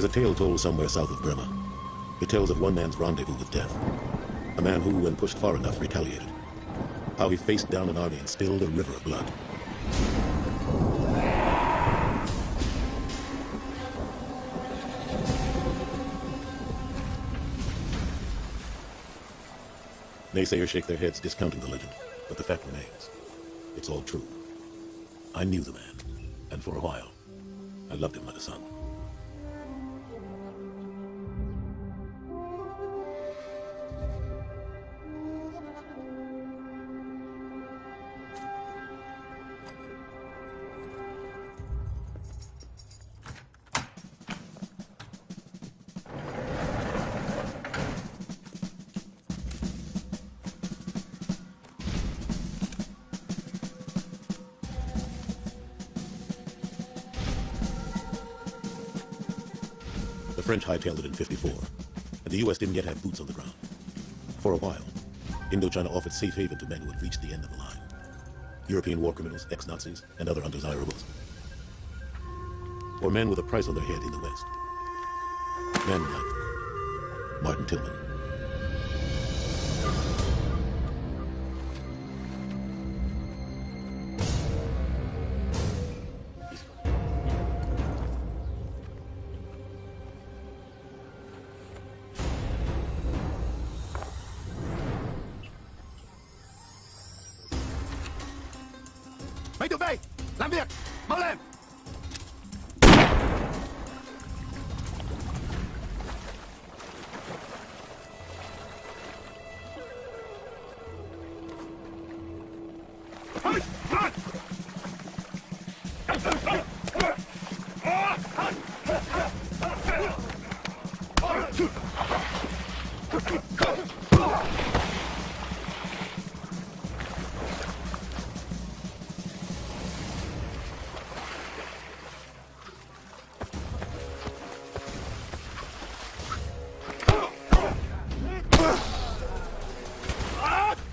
There's a tale told somewhere south of Burma. It tells of one man's rendezvous with death. A man who, when pushed far enough, retaliated. How he faced down an army and spilled a river of blood. Naysayers shake their heads discounting the legend, but the fact remains. It's all true. I knew the man, and for a while, I loved him like a son. The French hightailed it in '54, and the U.S. didn't yet have boots on the ground. For a while, Indochina offered safe haven to men who had reached the end of the line. European war criminals, ex-Nazis, and other undesirables. Or men with a price on their head in the West. Men like Martin Tillman. Mấy tụi bay, làm việc, mau lên.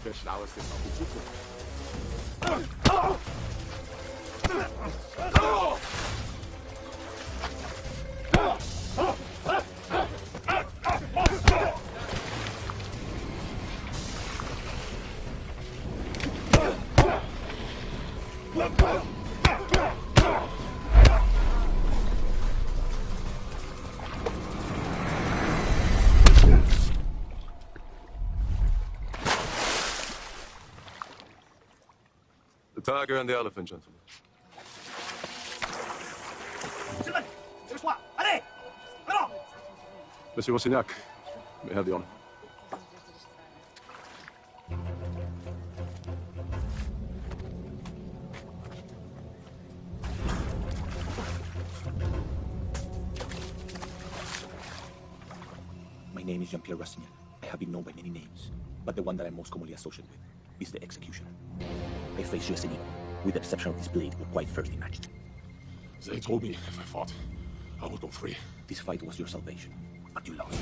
Der Schlaueste ist auf die Zukunft. The tiger and the elephant, gentlemen. Monsieur Rossignac, may I have the honor. My name is Jean-Pierre Rastignac. I have been known by many names, but the one that I'm most commonly associated with is the executioner. I face you as an equal, with the exception of this blade you quite first imagined. They told me if I fought, I would go free. This fight was your salvation, but you lost.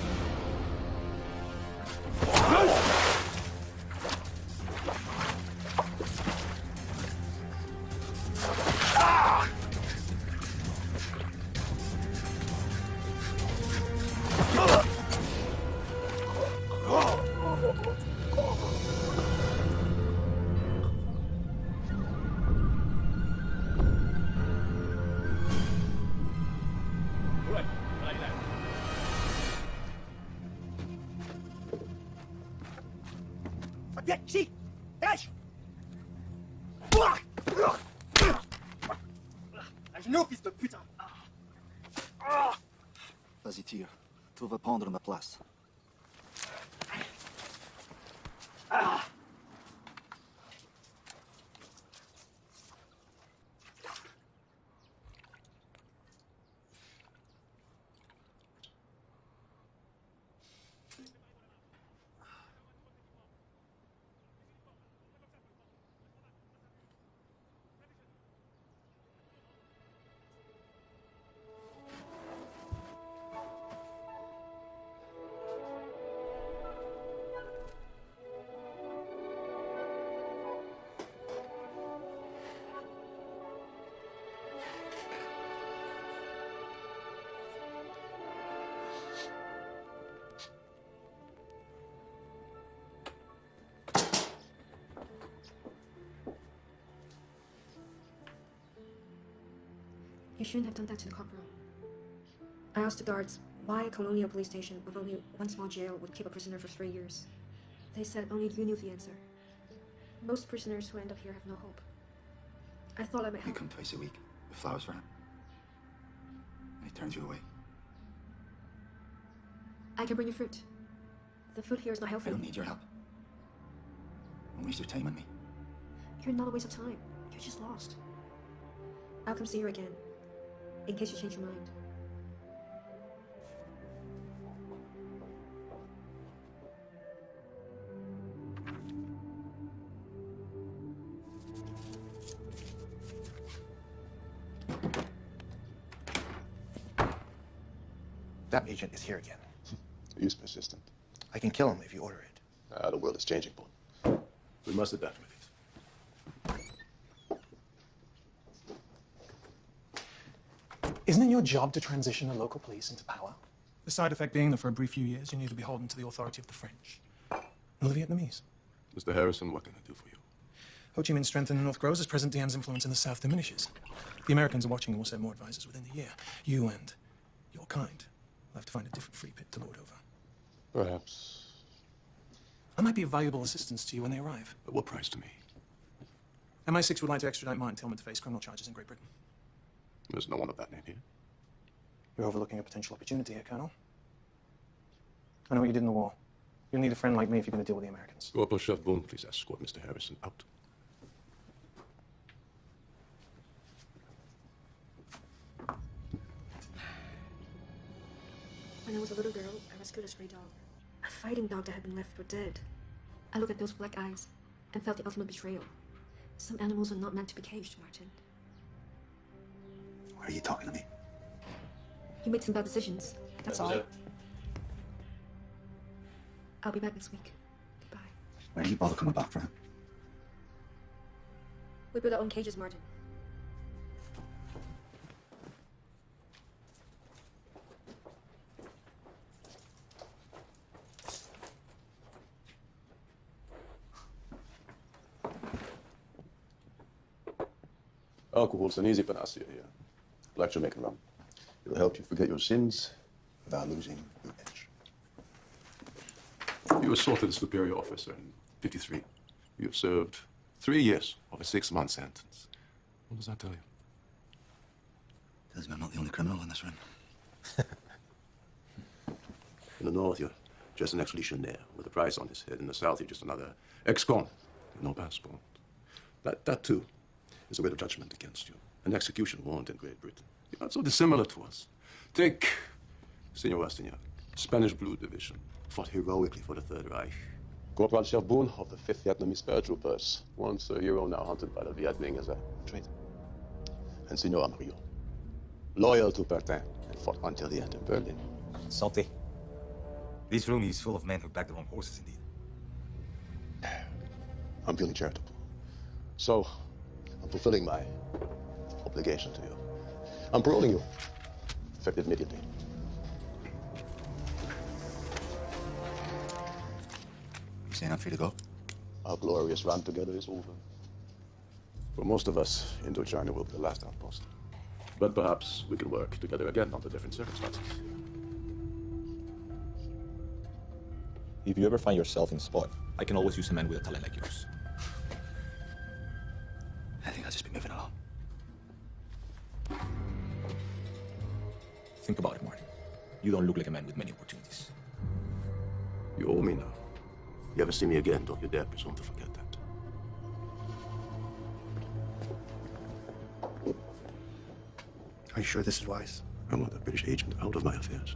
Si, eis! À genoux, fils de putain! Vas-y, tire. Tu vas prendre ma place. shouldn't have done that to the corporal. I asked the guards why a colonial police station with only one small jail would keep a prisoner for 3 years. They said only you knew the answer. Most prisoners who end up here have no hope. I thought I might You help. come twice a week with flowers for him. And he turns you away. I can bring you fruit. The food here is not I healthy. don't need your help. Don't waste your time on me. You're not a waste of time. You're just lost. I'll come see you again, in case you change your mind. That agent is here again. He's persistent. I can kill him if you order it. The world is changing, Paul. We must adapt with it. Isn't it your job to transition the local police into power? The side effect being that for a brief few years, you need to be beholden to the authority of the French and the Vietnamese. Mr. Harrison, what can I do for you? Ho Chi Minh's strength in the North grows as President Diem's influence in the South diminishes. The Americans are watching and will send more advisors within the year. You and your kind will have to find a different free pit to lord over. Perhaps. I might be of valuable assistance to you when they arrive. At what price to me? MI6 would like to extradite Martin Tillman to face criminal charges in Great Britain. There's no one of that name here. You're overlooking a potential opportunity here, Colonel. I know what you did in the war. You'll need a friend like me if you're going to deal with the Americans. Corporal Chef Boone, please escort Mr. Harrison out. When I was a little girl, I rescued a stray dog. A fighting dog that had been left for dead. I looked at those black eyes and felt the ultimate betrayal. Some animals are not meant to be caged, Martin. Why are you talking to me? You made some bad decisions. That's all. I'll be back next week. Goodbye. Why did you bother coming back for him? We build our own cages, Martin. Alcohol's an easy panacea here. Like Jamaican rum. It'll help you forget your sins without losing your edge. You assaulted a superior officer in '53. You have served 3 years of a 6-month sentence. What does that tell you? Tells me I'm not the only criminal in this room. In the north, you're just an ex-legionnaire with a price on his head. In the south, you're just another ex-con with no passport. That too is a way of judgment against you. An execution warrant in Great Britain. You're not so dissimilar to us. Take Senor Rastignac, Spanish Blue Division, fought heroically for the Third Reich. Corporal Chef Boone of the 5th Vietnamese paratroopers, once a hero, now hunted by the Viet Minh as a traitor. And Senor Amarillo, loyal to Bertin and fought until the end in Berlin. Salty. This room is full of men who back their own horses, indeed. I'm feeling charitable. So, I'm fulfilling my obligation to you. I'm paroling you, effective immediately. You saying I'm free to go? Our glorious run together is over. For most of us, Indochina will be the last outpost. But perhaps we can work together again under different circumstances. If you ever find yourself in a spot, I can always use a man with a talent like yours. I think I'll just be moving along. Think about it, Martin. You don't look like a man with many opportunities. You owe me now. You ever see me again, don't you dare presume to forget that. Are you sure this is wise? I want a British agent out of my affairs.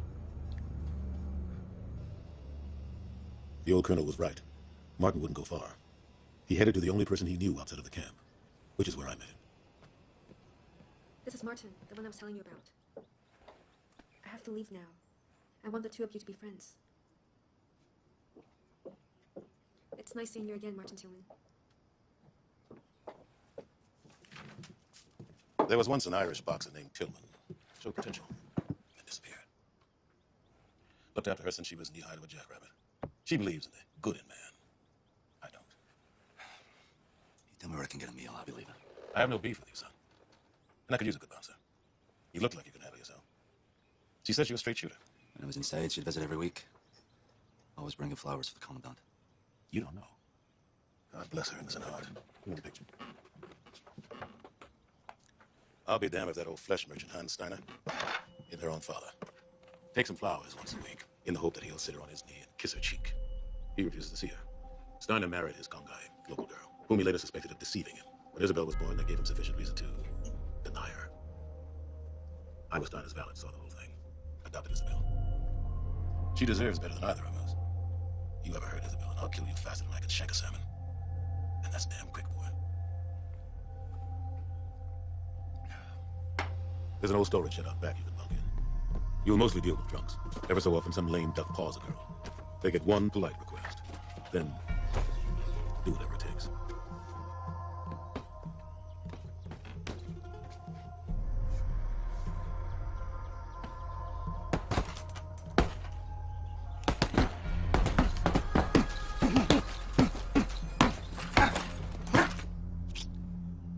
The old colonel was right. Martin wouldn't go far. He headed to the only person he knew outside of the camp, which is where I met him. This is Martin, the one I was telling you about. I have to leave now. I want the two of you to be friends. It's nice seeing you again, Martin Tillman. There was once an Irish boxer named Tillman. Showed potential and disappeared. Looked after her since she was knee-high to a jackrabbit. She believes in the good in man. I don't. You tell me where I can get a meal, I'll be leaving. I have no beef with you, son. And I could use a good bouncer. You look like you can handle yourself. She said she was a straight shooter. When I was inside, she'd visit every week. Always bringing flowers for the commandant. You don't know. God bless her innocent heart. Give me the picture. I'll be damned if that old flesh merchant, Hans Steiner, hit her own father. Takes him flowers once a week, in the hope that he'll sit her on his knee and kiss her cheek. He refuses to see her. Steiner married his Kongai, local girl, whom he later suspected of deceiving him. When Isabel was born, that gave him sufficient reason to deny her. I was Steiner's valet, saw the whole thing. Adopted Isabel. She deserves better than either of us. You ever heard Isabel, and I'll kill you faster than I can shank a salmon. And that's damn quick, boy. There's an old storage shed out back you can bunk in. You'll mostly deal with drunks. Ever so often, some lame duck paws a girl. They get one polite request. Then, do whatever it takes.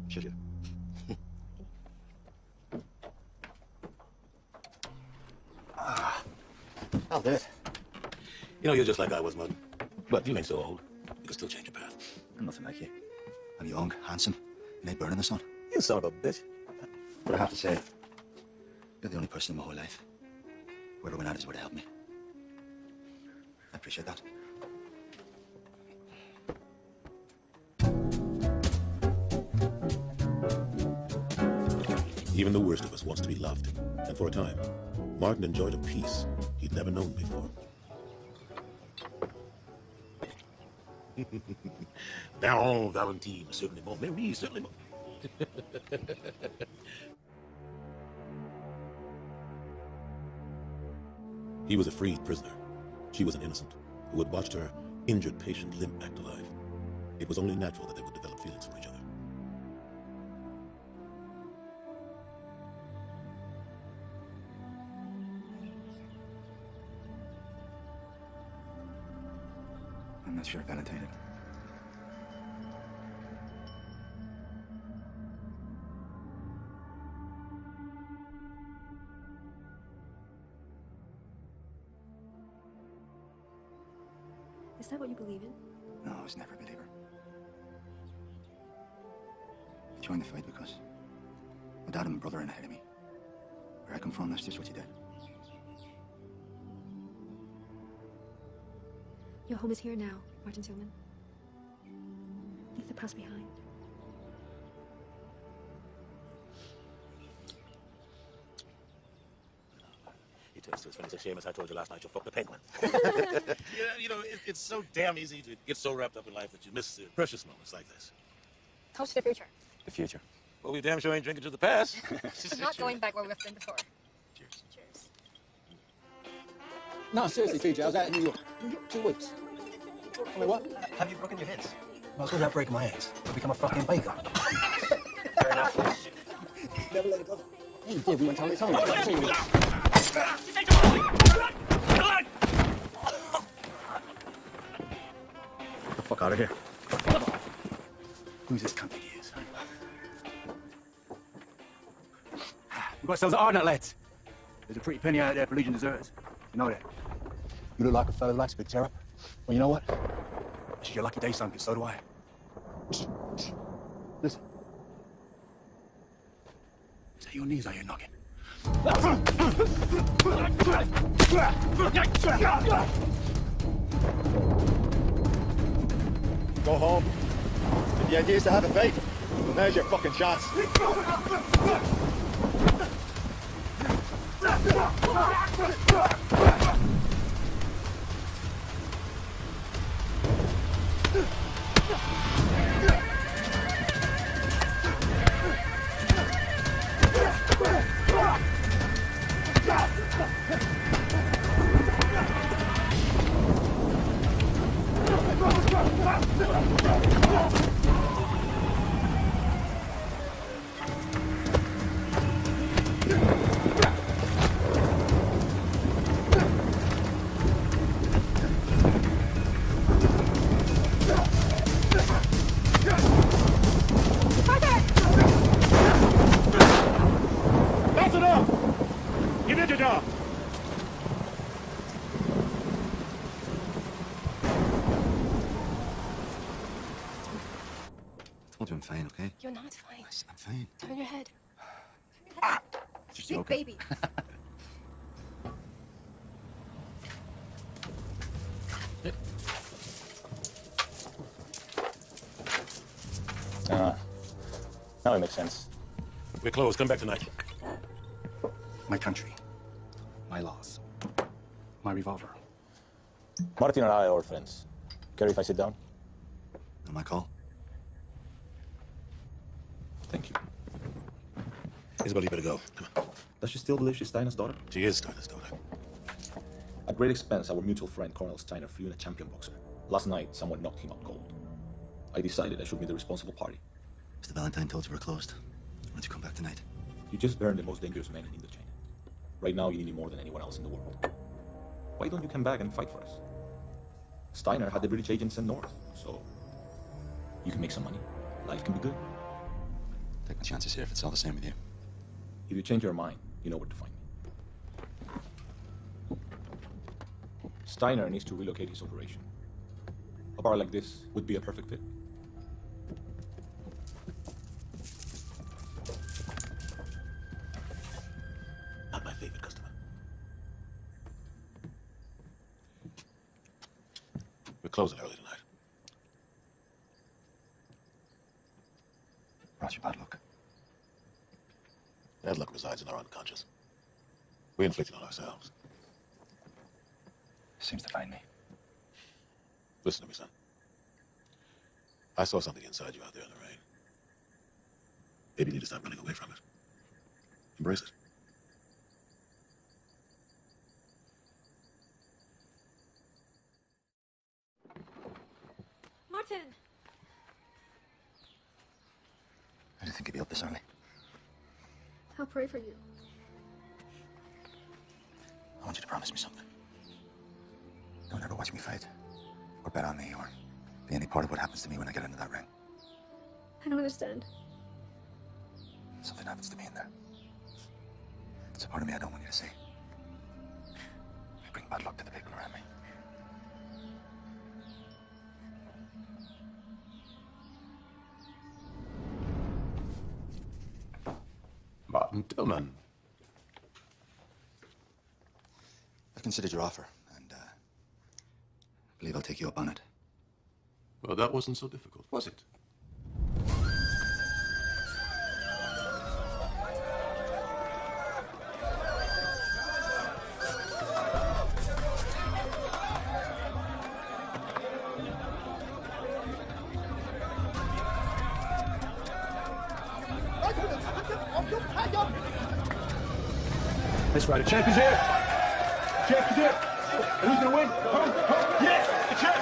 Shit. I'll do it. You know, you're just like I was, Mud. But you ain't so old. You can still change your path. I'm nothing like you. I'm young, handsome, and I burn in the sun. You son of a bitch. But I have to say, you're the only person in my whole life who ever went out his way to help me. I appreciate that. Even the worst of us wants to be loved. And for a time, Martin enjoyed a peace he'd never known before. Down, Valentine, certainly more. Mary, certainly more. He was a freed prisoner. She was an innocent who had watched her injured patient limp back to life. It was only natural that they would develop feelings for each other. I'm not sure, Valentine. Is that what you believe in? No, I was never a believer. I joined the fight because my dad and my brother are ahead of me. Where I come from, that's just what you did. Your home is here now, Martin Tillman. Leave the past behind. He turns to his friend and says, "Seamus, I told you last night you fucked a penguin." It's so damn easy to get so wrapped up in life that you miss the precious moments like this. Toast to the future. The future. Well, we damn sure ain't drinking to the past. I'm not going back where we've been before. Cheers. Cheers. No, seriously, TJ, I was out in New York. 2 weeks. I mean, what? Have you broken your hands? I was without breaking my hands. I've become a fucking baker. Fair enough. Never let it go. You did, we went to tell me. Get the fuck out of here. Who's this cunt think he is? We've got ourselves an Ardent, lads. There's a pretty penny out there for Legion deserters. You know that. You look like a fellow who likes a big tear up. Well, you know what? This is your lucky day, son, because so do I. Listen. Is that your knees or your noggin? Go home. If the idea is to have a fight, well, now's your fucking chance. That's enough! told you I'm fine, okay? You're not fine. I'm fine. Turn your head. Just Big joking. baby. Now it makes sense. We're closed. Come back tonight. My country. My laws. My revolver. Martin and I are friends. Care if I sit down? Not my call. Thank you. Isabel, you better go. Come on. Does she still believe she's Steiner's daughter? She is Steiner's daughter. At great expense, our mutual friend Colonel Steiner flew in a champion boxer. Last night, someone knocked him out cold. I decided I should be the responsible party. Mr. Valentine told you we're closed. Why don't you come back tonight? You just burned the most dangerous man in Indochina. Right now, you need me more than anyone else in the world. Why don't you come back and fight for us? Steiner had the British agents sent north, so you can make some money. Life can be good. Take my chances here if it's all the same with you. If you change your mind, you know where to find me. Steiner needs to relocate his operation. A bar like this would be a perfect fit. Not my favorite customer. We're closing early tonight. Brought you bad luck. Bad luck resides in our unconscious. We inflict it on ourselves. Seems to find me. Listen to me, son. I saw something inside you out there in the rain. Maybe you need to stop running away from it. Embrace it. Martin! I didn't think you'd be up this early. I'll pray for you. I want you to promise me something. You'll never watch me fight, or bet on me, or be any part of what happens to me when I get into that ring. I don't understand. Something happens to me in there. It's a part of me I don't want you to see. I bring bad luck to the people around me. Martin Tillman. I considered your offer, and I believe I'll take you up on it. Well, that wasn't so difficult, was it? That's right, the champ is here. Champ is here. And who's gonna win? Yes, the champ.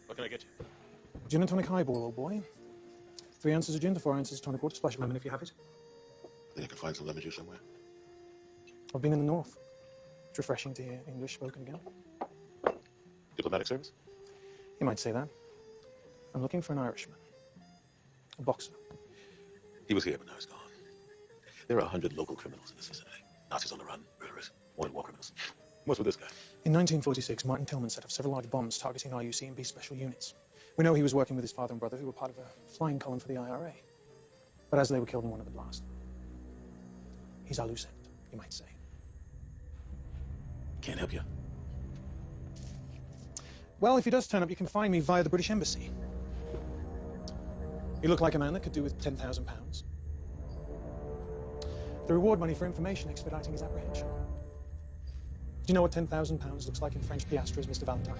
What can I get you? Gin and tonic highball, old boy. 3 ounces of gin to 4 ounces of tonic water, splash of lemon if you have it. Think I can find some lemon juice somewhere? I've been in the north. It's refreshing to hear English spoken again. Diplomatic service? You might say that. I'm looking for an Irishman. A boxer. He was here, but now he's gone. There are 100 local criminals in this vicinity. Nazis on the run, murderers, wanted war criminals. What's with this guy? In 1946, Martin Tillman set off several large bombs targeting RUC and B special units. We know he was working with his father and brother, who were part of a flying column for the IRA. But as they were killed in one of the blasts, he's our loose end, you might say. can't help you. Well, if he does turn up, you can find me via the British Embassy. You look like a man that could do with £10,000. The reward money for information expediting his apprehension. Do you know what £10,000 looks like in French piastres, Mr. Valentine?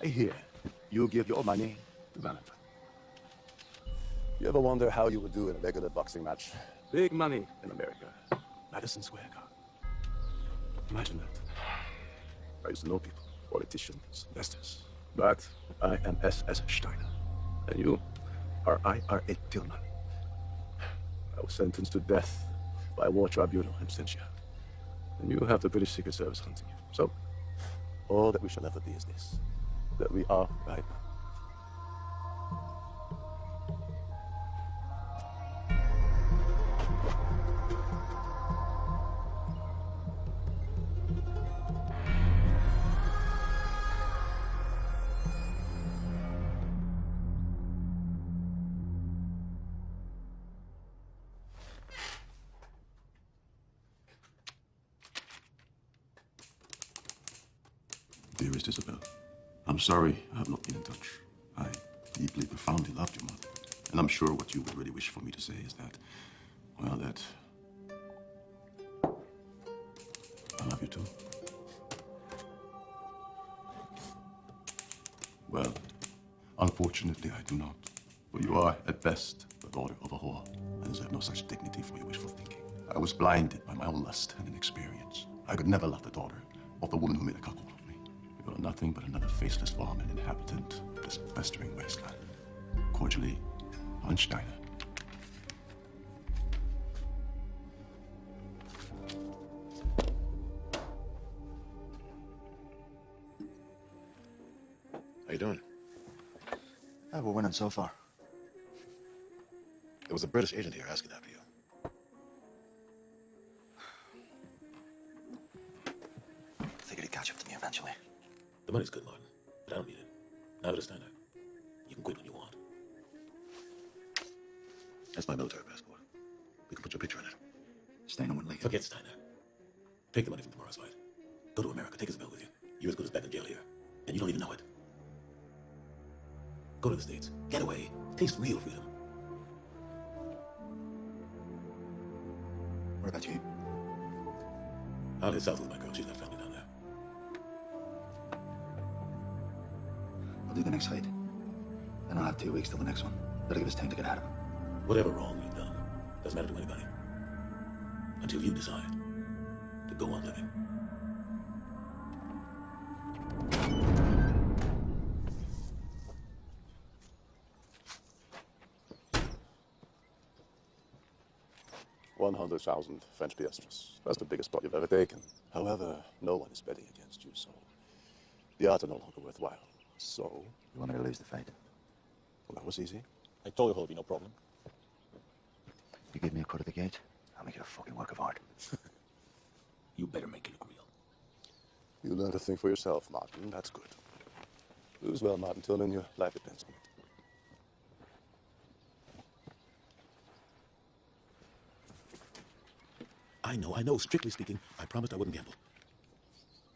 I hear you give your money to Valentine. You ever wonder how you would do in a regular boxing match? Big money in America. Madison Square Garden. Imagine that. I used to know people, politicians, investors. But I am S.S. Steiner. And you are I.R.A. Tillman. I was sentenced to death by a war tribunal in absentia. And you have the British Secret Service hunting you. So, all that we shall ever be is this. That we are right now. Dearest Isabel, I'm sorry I have not been in touch. I deeply, profoundly loved your mother. And I'm sure what you would really wish for me to say is that, well, that I love you too. Well, unfortunately, I do not. For you are, at best, the daughter of a whore, and deserve no such dignity for your wishful thinking. I was blinded by my own lust and inexperience. I could never love the daughter of the woman who made a cuckold of me. You are nothing but another faceless varmint inhabitant of this festering wasteland. Cordially, Hans Steiner. How you doing? We're winning so far. There was a British agent here asking after you. I figured he'd catch up to me eventually. The money's good, Martin, but I don't need it. Neither does Steiner. You can quit when you want. That's my military passport. We can put your picture in it. Steiner wouldn't leave. Forget Steiner. Take the money from tomorrow's fight. Go to America. Take Isabel with you. You're as good as back in jail here. And you don't even know it. Go to the States. Get away. Taste real freedom. What about you? I'll head south with my girl. She's got family down there. I'll do the next fight. Then I'll have 2 weeks till the next one. That'll give us time to get out of him. Whatever wrong you've done doesn't matter to anybody. Until you decide to go on living. $100,000 French piastres. That's the biggest pot you've ever taken. However, no one is betting against you, so the odds are no longer worthwhile. So, You want me to lose the fight? well, that was easy. I told you there'll be no problem. You give me a cut of the gate, I'll make it a fucking work of art. You better make it look real. You learn to think for yourself, Martin. That's good. Lose well, Martin, till then your life depends on it. I know. Strictly speaking, I promised I wouldn't gamble.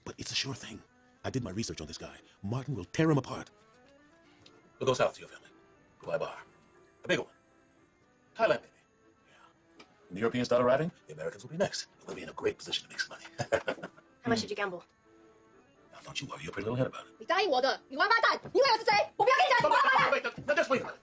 But it's a sure thing. I did my research on this guy. Martin will tear him apart. We'll go south to your family. Go buy a bar. A big one. Thailand, maybe. Yeah. When the Europeans start arriving, the Americans will be next. And we'll be in a great position to make some money. How much did you gamble? Now, don't you worry your pretty little head about it. 你答应我的，你王八蛋！你以为我是谁？我不要跟你讲，你王八蛋！ Wait, just wait a minute.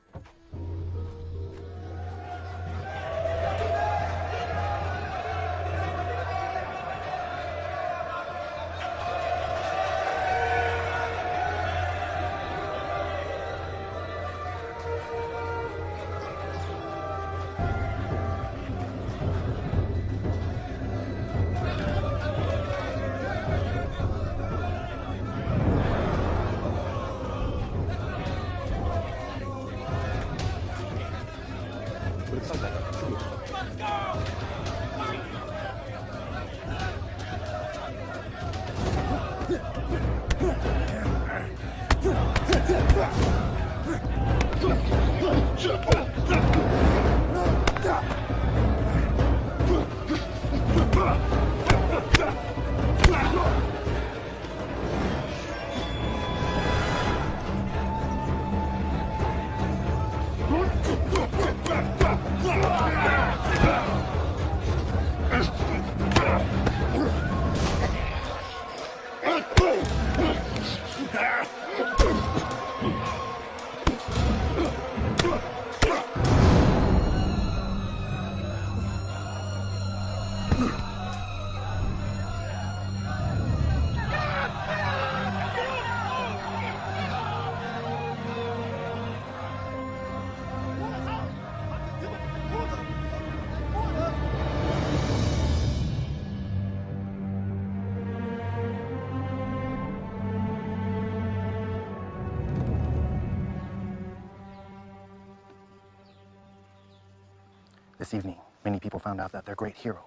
This evening, many people found out that their great hero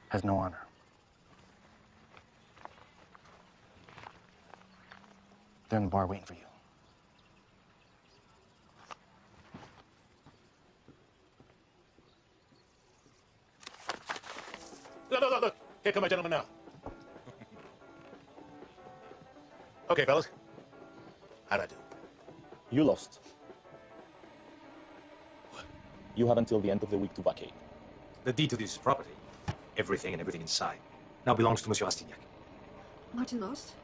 has no honor. They're in the bar waiting for you. Look. Here come my gentlemen now. Okay, fellas. How'd I do? You lost. You have until the end of the week to vacate. The deed to this property, everything and everything inside, now belongs to Monsieur Rastignac. Martin lost?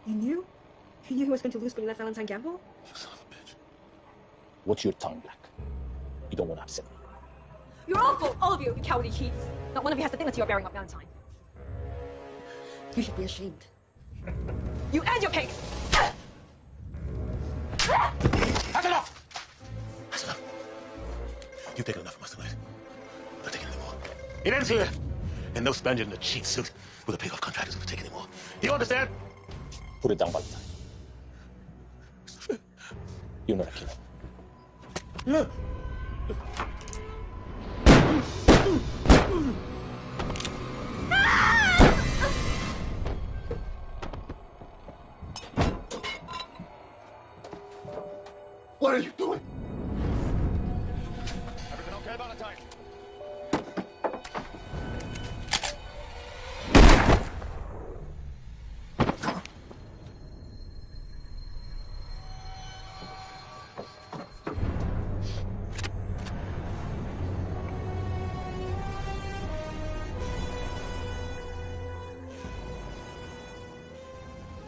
He knew? He knew he was going to lose when he let Valentine gamble? You son of a bitch. Watch your tongue, Black. You don't want to upset me. You're awful, all of you, you cowardly cheats. Not one of you has the dignity of bearing up Valentine. You should be ashamed. You and your cake! That's enough! That's enough. You've taken enough from us tonight. I'm not taking any more. It ends here. And no Spaniard in a cheap suit with a pig-off contract is going to take any more. Do you understand? Put it down, Valentine. You're not a killer. Yeah. What are you doing? Everything okay, Valentine?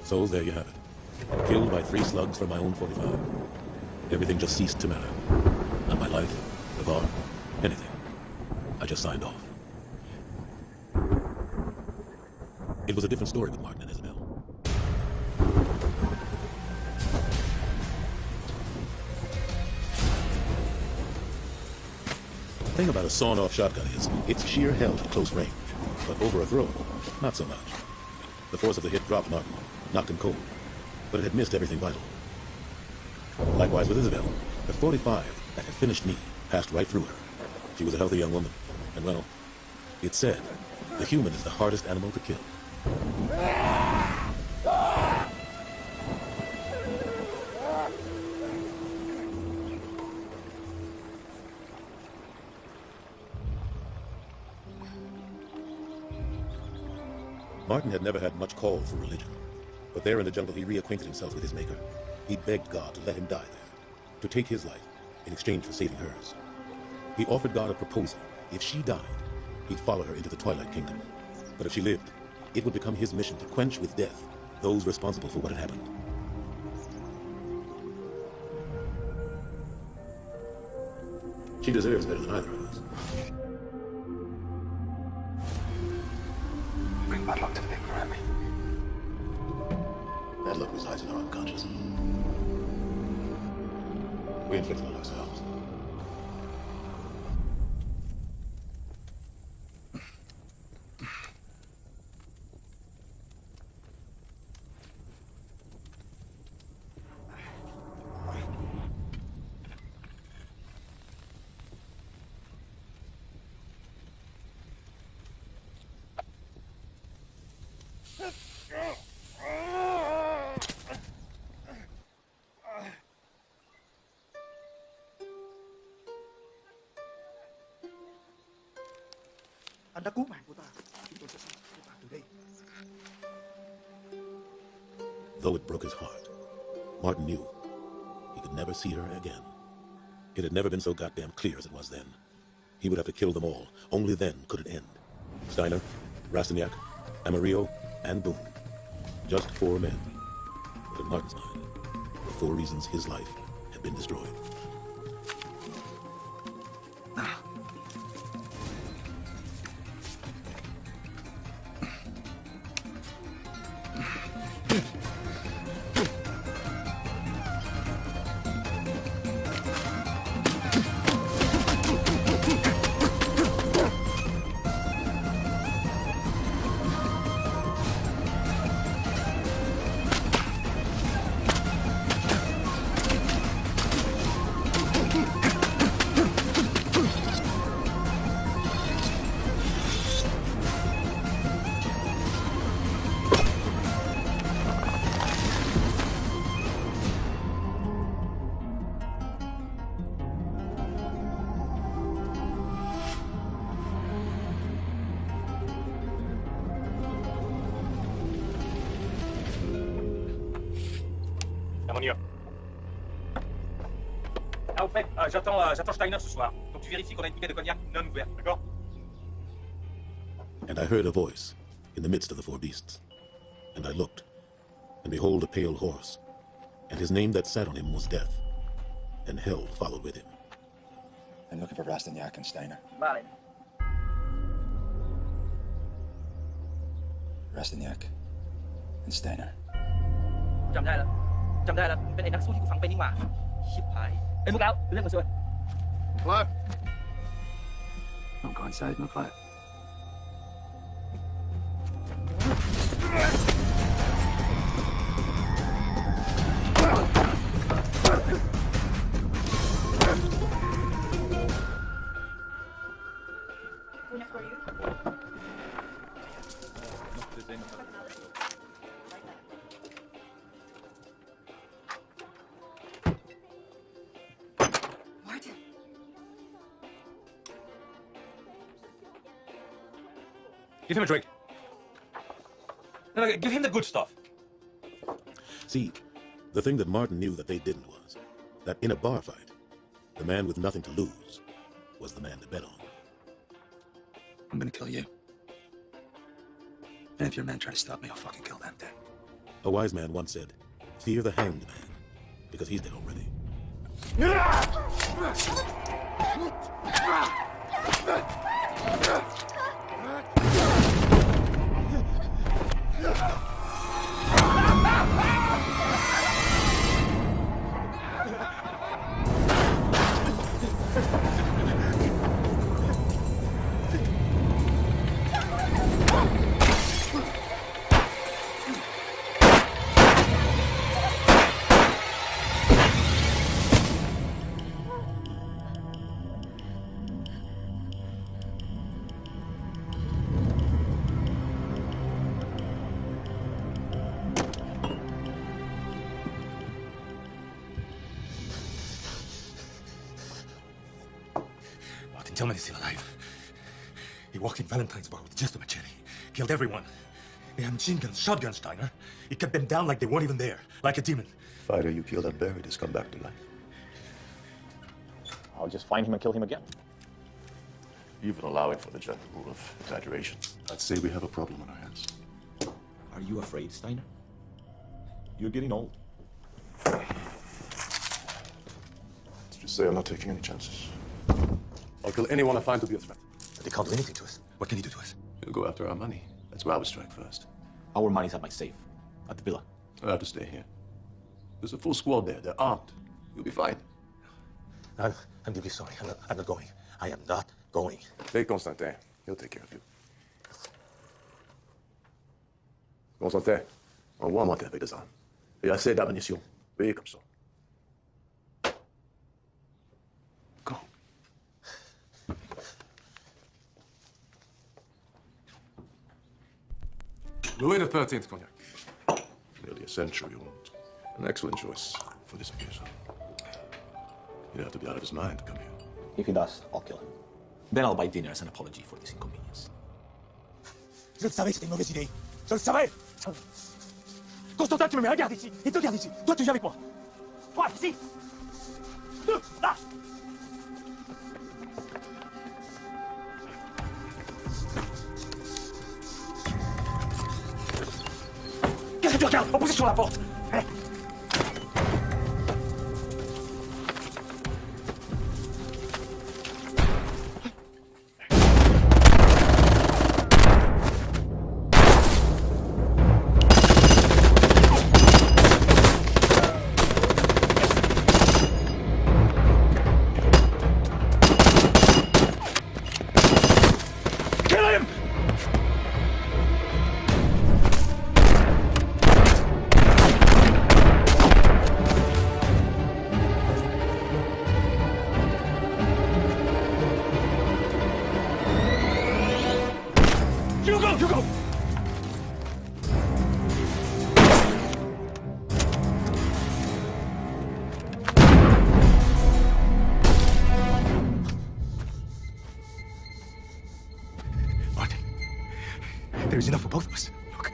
So there you have it. Killed by 3 slugs from my own 45. Everything just ceased to matter. Not my life, the bar, anything. I just signed off. It was a different story with Martin and Isabel. The thing about a sawn-off shotgun is, it's sheer hell at close range. But over a throw, not so much. The force of the hit dropped Martin, knocked him cold. But it had missed everything vital. Likewise with Isabel, the 45 that had finished me passed right through her. She was a healthy young woman, and well, It's said the human is the hardest animal to kill. Martin had never had much call for religion, but there in the jungle he reacquainted himself with his maker. He begged God to let him die there, to take his life in exchange for saving hers. He offered God a proposal. If she died, he'd follow her into the Twilight Kingdom. But if she lived, it would become his mission to quench with death those responsible for what had happened. She deserves better than either of us. Bring bad luck to the people around me. Bad luck resides in our unconscious. We inflict it on ourselves. Anh đã cứu mạng của ta. Chúng tôi sẽ sống với ta từ đây. Though it broke his heart, Martin knew he could never see her again. It had never been so goddamn clear as it was then. He would have to kill them all. Only then could it end. Steiner, Rastignac, Amarillo, and Boone. Just 4 men. But in Martin's mind, the 4 reasons his life had been destroyed. Ah, au fait, j'attends Steiner ce soir. Donc tu vérifies qu'on a une bouteille de cognac non ouverte, d'accord? And I heard a voice in the midst of the 4 beasts. And I looked, and behold a pale horse. And his name that sat on him was Death. And hell followed with him. I'm looking for Rastignac and Steiner. Vale. Rastignac and Steiner. จำได้แล้วเป็นไอ้นักสู้ที่กูฝังไปนี่หว่าชิบหายไอ้พวกเราเรื่องมาช่วย Clive. Don't go inside, no fire. Give him a drink. No, give him the good stuff. See, the thing that Martin knew that they didn't was that in a bar fight, the man with nothing to lose was the man to bet on. I'm gonna kill you. And if your men try to stop me, I'll fucking kill them too. A wise man once said, "Fear the hanged man, because he's dead already." Tillman is still alive. He walked in Valentine's bar with just a machete. Killed everyone. They had machine guns, shotguns, Steiner. He cut them down like they weren't even there. Like a demon. Fighter you killed and buried has come back to life. I'll just find him and kill him again. Even allowing for the general rule of exaggeration. I'd say we have a problem on our hands. Are you afraid, Steiner? You're getting old. Let's just say I'm not taking any chances. I'll kill anyone I find to be a threat. They can't do anything to us. What can he do to us? He'll go after our money. That's where I would strike first. Our money's at my safe. At the villa. I'll have to stay here. There's a full squad there. They're armed. You'll be fine. I'm deeply sorry. I'm not going. I am not going. Take Constantin. He'll take care of you. Constantin, envoie monter avec des armes. Et assez d'ammunition. Veuillez comme ça. Go. Louis XIII cognac. Nearly a century old. An excellent choice for this occasion. He'd have to be out of his mind to come here. If he does, I'll kill him. Then I'll buy dinner as an apology for this inconvenience. Je le savais, c'était une mauvaise idée. Je le savais. Constantin, tu me mets un garde ici. Et deux gardes ici. Toi, tu viens avec moi. Toi, ici. Deux, là. Qu'est-ce que tu regardes? En position à la porte. There's enough for both of us. Look,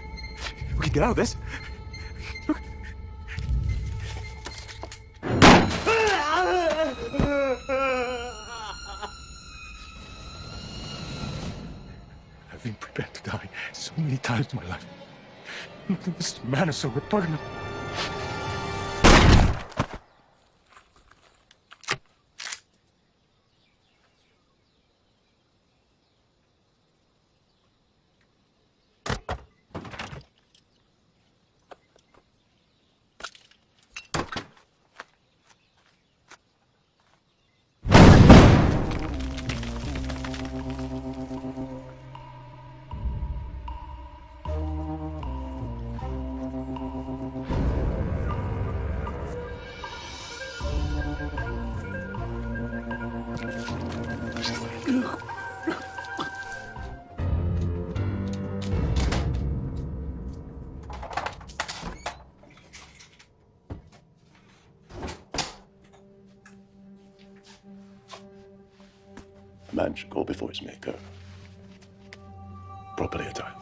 we can get out of this. Look. I've been prepared to die so many times in my life. This man is so repugnant. A man should go before his maker. Properly attired.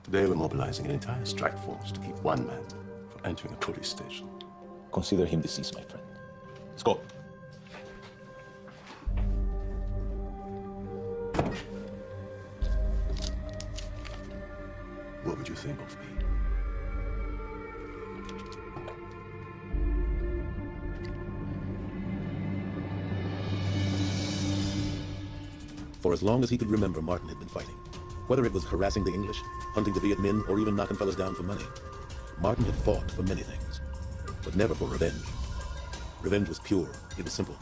Today we're mobilizing an entire strike force to keep one man from entering a police station. Consider him deceased, my friend. Let's go. What would you think of me? For as long as he could remember, Martin had been fighting. Whether it was harassing the English, hunting the Viet Minh, or even knocking fellas down for money, Martin had fought for many things, but never for revenge. Revenge was pure, it was simple,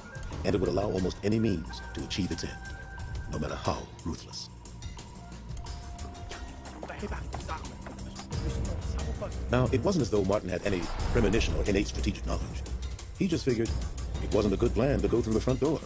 and it would allow almost any means to achieve its end, no matter how ruthless. Now, it wasn't as though Martin had any premonition or innate strategic knowledge. He just figured it wasn't a good plan to go through the front door.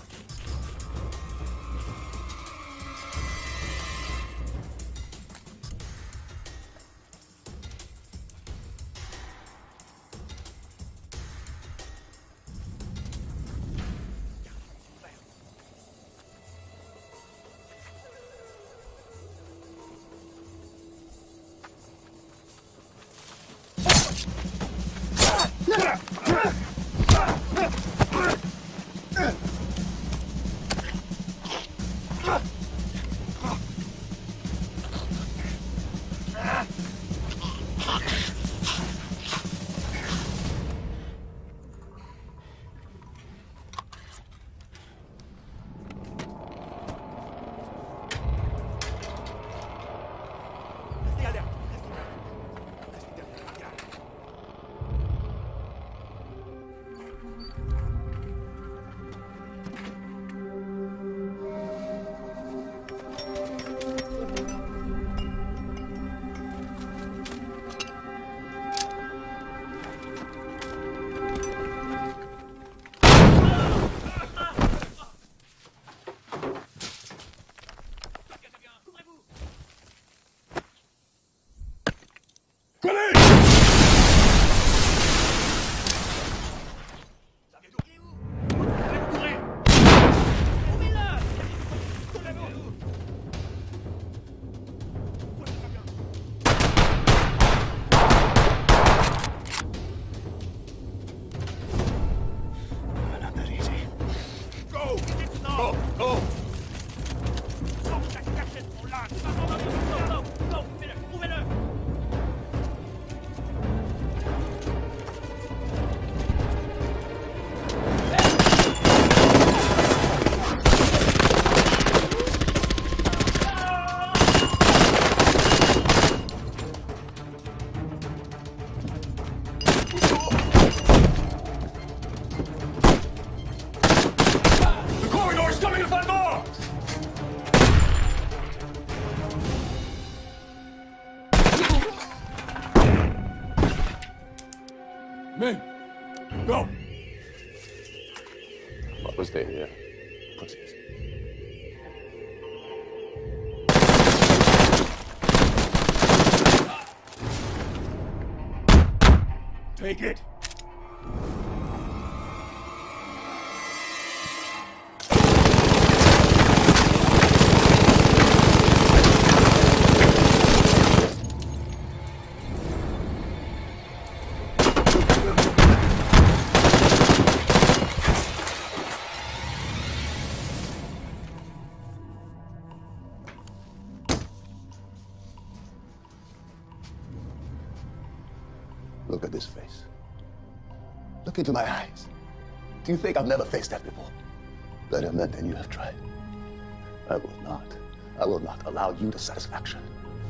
Men, go! Papa, stay here. Pussies. Take it! Look at this face. Look into my eyes. Do you think I've never faced that before? Better men than you have tried. I will not allow you the satisfaction.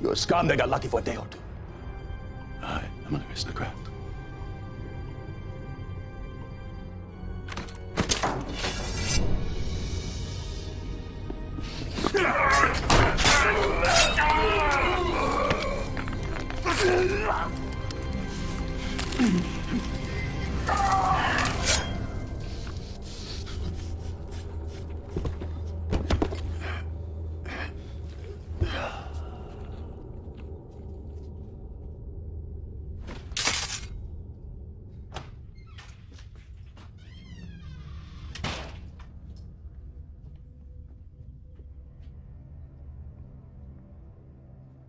You're a scum that got lucky for a day or two. I am an aristocrat.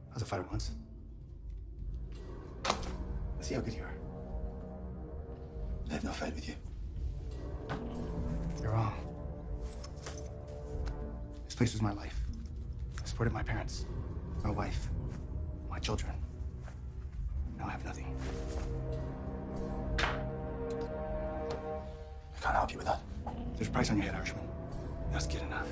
I was a fighter once. Let's see how good you are. I have no fight with you. You're wrong. This place was my life. I supported my parents, my wife, my children. Now I have nothing. I can't help you with that. There's a price on your head, Irishman. That's good enough.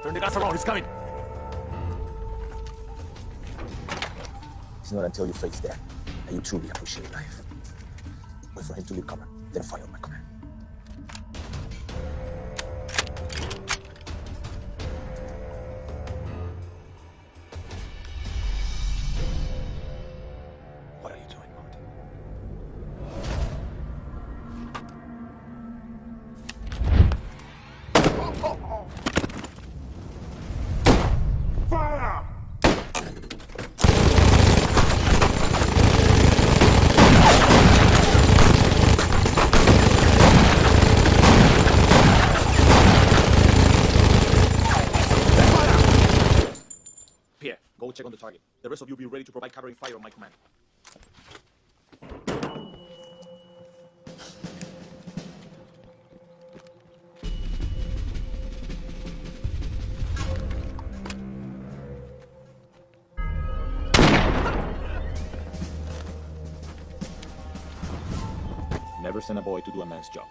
Turn the gas around, he's coming. It's not until you face death that you truly appreciate life. Wait for him to leave cover, then fire on my command. What are you doing, Martin? Fire! Pierre, go check on the target. The rest of you be ready to provide covering fire on my command. Never send a boy to do a man's job.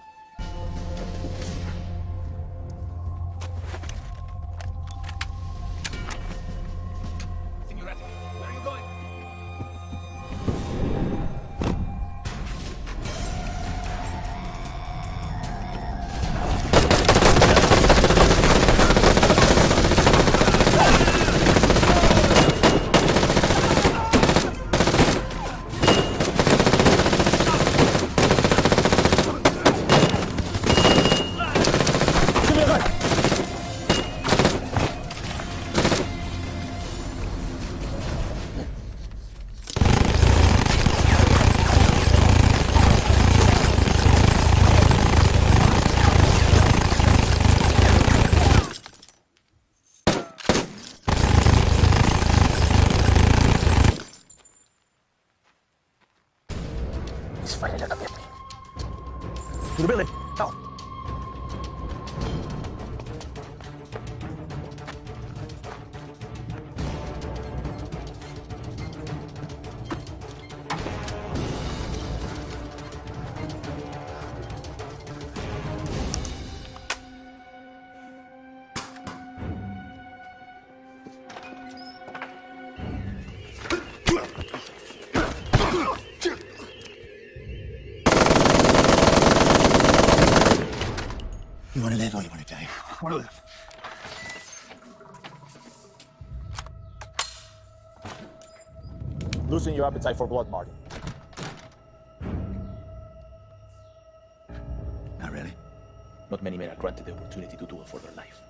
To the building. Now. You want to live or you want to die? I want to live. Loosen your appetite for blood, Marty. Not really. Not many men are granted the opportunity to do it for their life.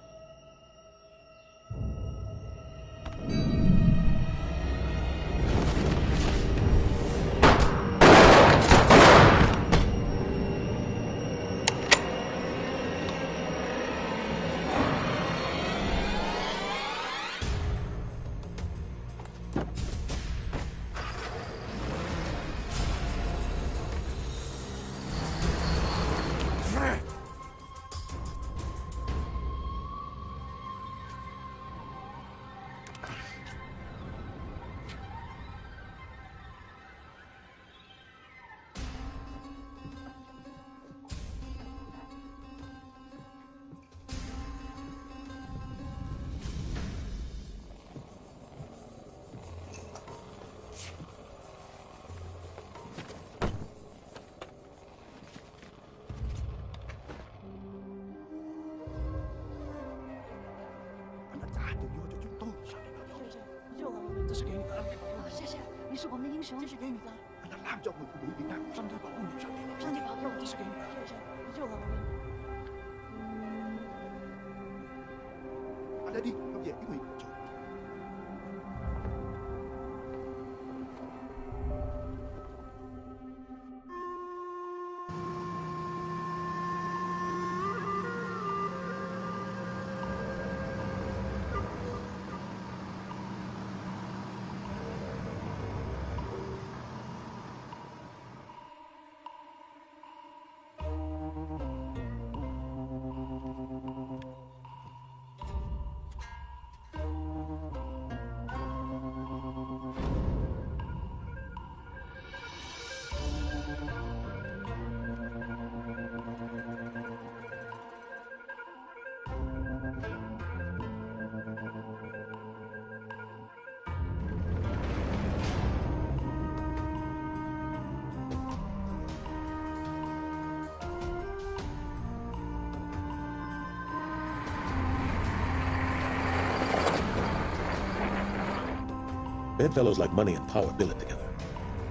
Bedfellows like money and power billet together.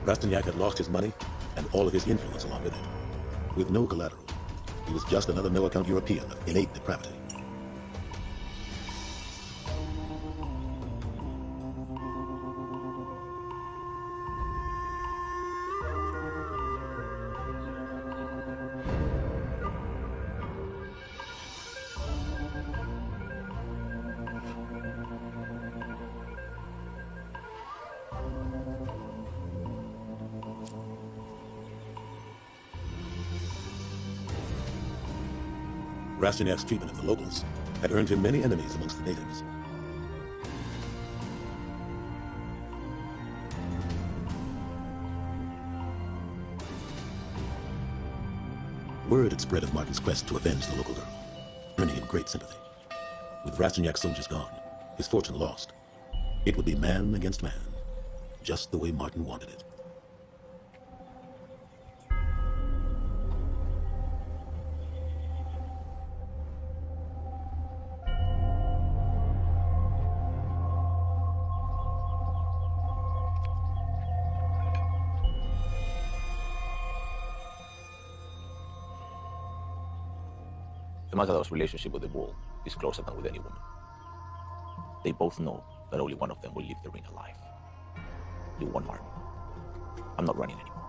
Rastignac had lost his money and all of his influence along with it. With no collateral, he was just another no-account European of innate depravity. Rastignac's treatment of the locals had earned him many enemies amongst the natives. Word had spread of Martin's quest to avenge the local girl, earning him great sympathy. With Rastignac's soldiers gone, his fortune lost, it would be man against man, just the way Martin wanted it. The Matado's relationship with the bull is closer than with any woman. They both know that only one of them will leave the ring alive. You won, Martin. I'm not running anymore.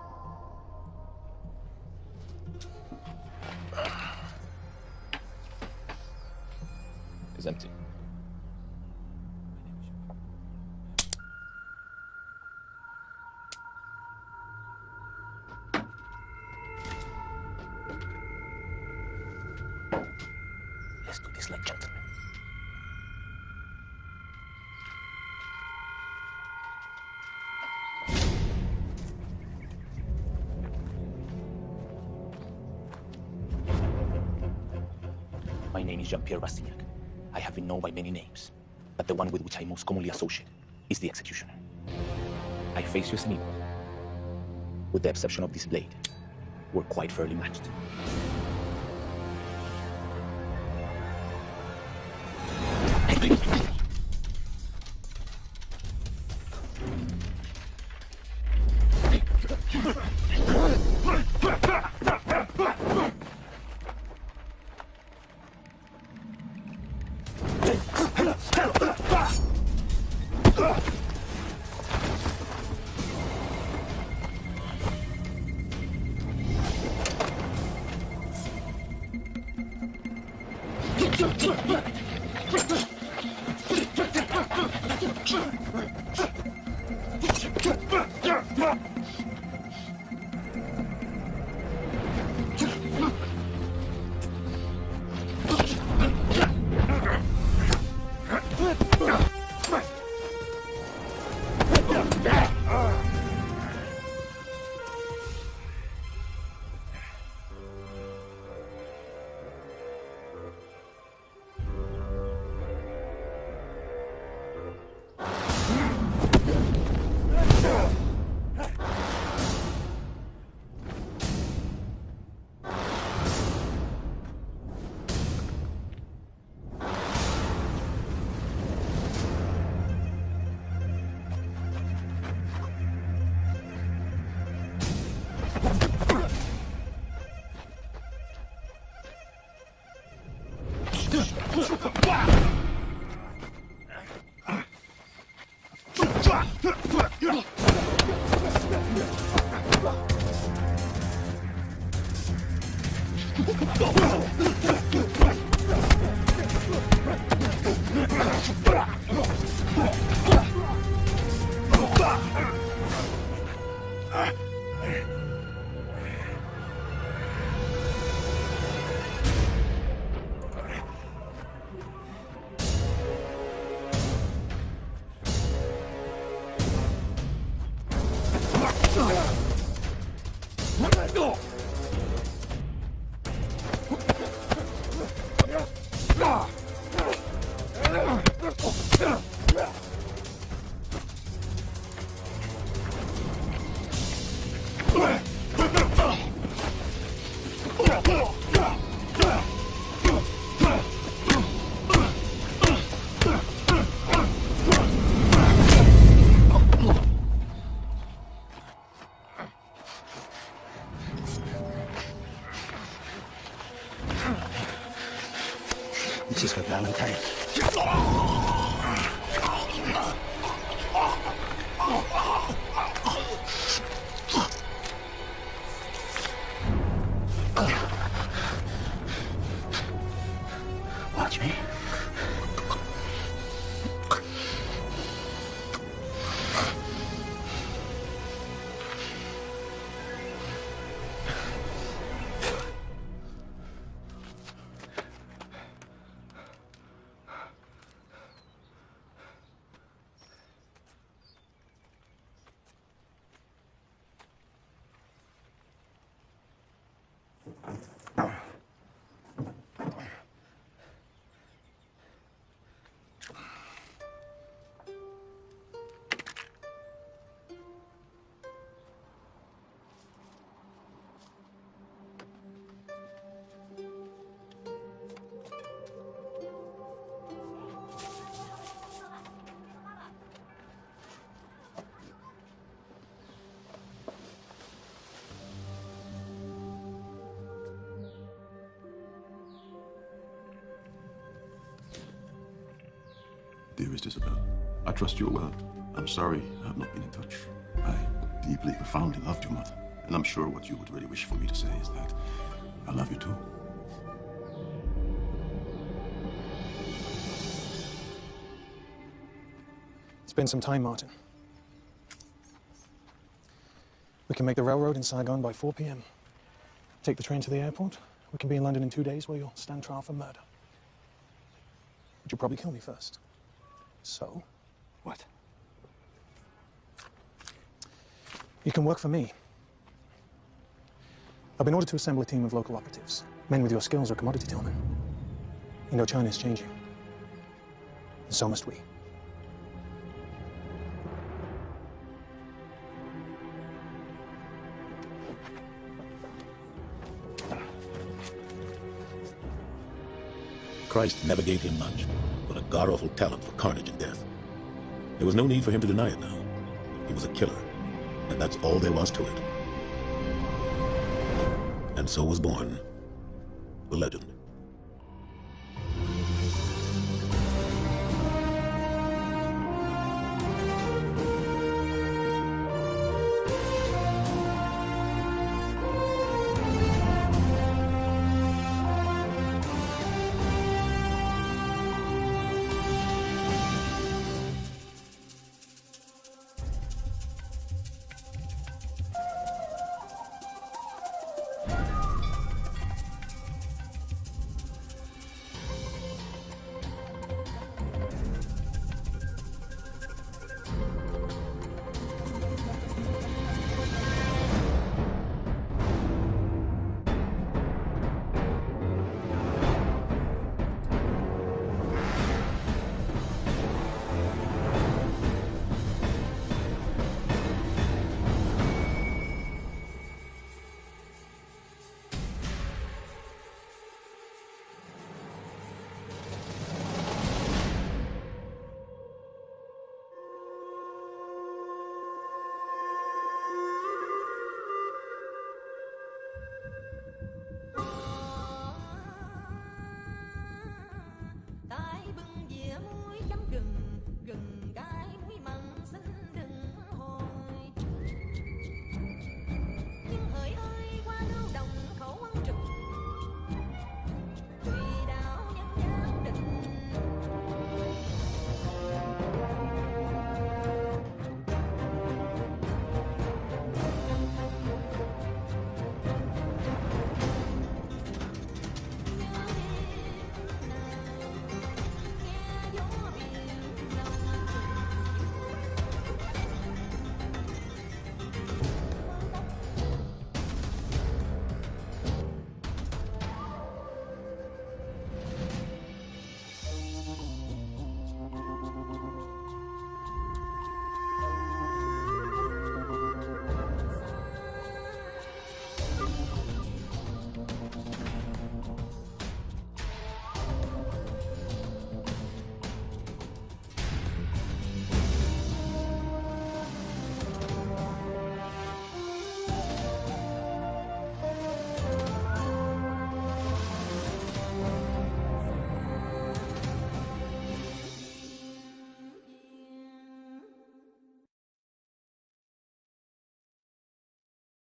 It's empty. Let's do this like gentlemen. My name is Jean-Pierre Rastignac. I have been known by many names, but the one with which I most commonly associate is the Executioner. I face you as an equal. With the exception of this blade, we're quite fairly matched. This is for Valentine. Watch me. dearest Isabel. I trust you're well. I'm sorry I have not been in touch. I deeply, profoundly loved your mother. And I'm sure what you would really wish for me to say is that I love you too. It's been some time, Martin. We can make the railroad in Saigon by 4 p.m. Take the train to the airport. We can be in London in 2 days where you'll stand trial for murder. But you'll probably kill me first. So? What? You can work for me. I've been ordered to assemble a team of local operatives. Men with your skills are a commodity, Tillman. Indochina is changing. And so must we. Christ never gave him much, but a god-awful talent for carnage and death. There was no need for him to deny it now. He was a killer, and that's all there was to it. And so was born the legend.